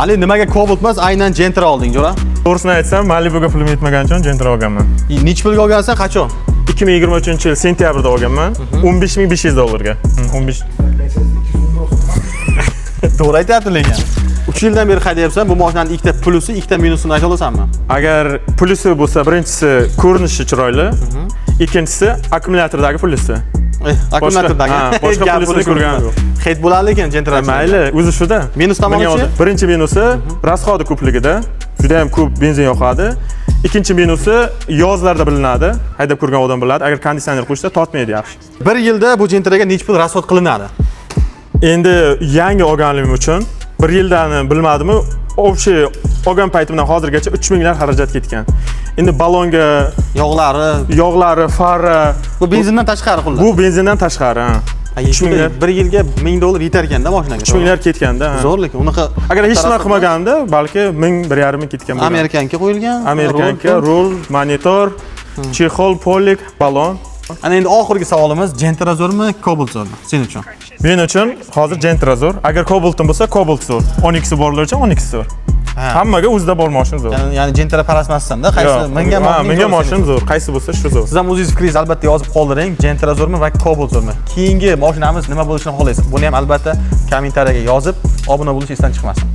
Ali nimaga Cobalt emas, aynan Gentra olding, jo'ra? To'g'risini aytsam, Malibuga pulim yetmagan uchun Gentra olganman. Necha pulga olgansan, qachon? 2023-yil sentyabrda olganman. $15,500 ga. 15. To'g'ri aytyapti lekin. 3 yildan beri haydayapsan, bu mashinaning ikkita plusi, ikkita minusini ayta olasanmi? Agar plusi bo'lsa, birinchisi ko'rinishi chiroyli, ikkinchisi akkumulyatordagi plusi. Akkumulyatordagi. Boshqa plusini ko'rganim yo'q. Hech bo'ladi lekin Gentra. Mayli, o'zi shuda. Minus tomoni-chi? Birinchi minusi rasxodi ko'pligida, juda ham ko'p benzin yoqadi. Ikkinchi minusi yozlarda bilinadi. Haydab ko'rgan odam biladi. Agar konditsioner qo'shsa, tortmaydi yaxshi. 1 yilda bu Gentraga necha pul rasxod qilinadi? Endi yangi olganligim uchun 1 yildani bilmadimmi, o'sha olgan paytimdan hozirgacha 3 minglar xarajat ketgan. Endi balonga yog'lari, fari, bu benzindan tashqari xullas. Bu benzindan tashqari. 3 minglar 1 yilga $1000 yetar ekanda mashinaga. 3 minglar ketganda. Zo'r lekin unaqa agar hech nima qilmaganimda balki 1,5 ketgan bo'lardi. Amerikanka qo'yilgan. Amerikanka, rul, monitor, chexol, polik, balon. Ana endi oxirgi savolimiz, Gentra zo'rmi, Cobalt zo'rmi? Sen uchun. Men uchun hozir Gentra zo'r. Agar Cobalt'im bo'lsa, Cobalt zo'r. 12 borlar uchun 12 zo'r. Hammaga o'zida bor mashina zo'r. Ya'ni Gentra parasmasdan-da, qaysi menga mashina zo'r, qaysi bo'lsa shu zo'r. Siz ham o'zingiz fikringizni albatta yozib qoldiring. Gentra zo'rmi va Cobalt zo'rmi? Keyingi mashinamiz nima bo'lishini xohlaysiz? Buni ham albatta kommentariyaga yozib, obuna bo'lish esdan chiqmasin.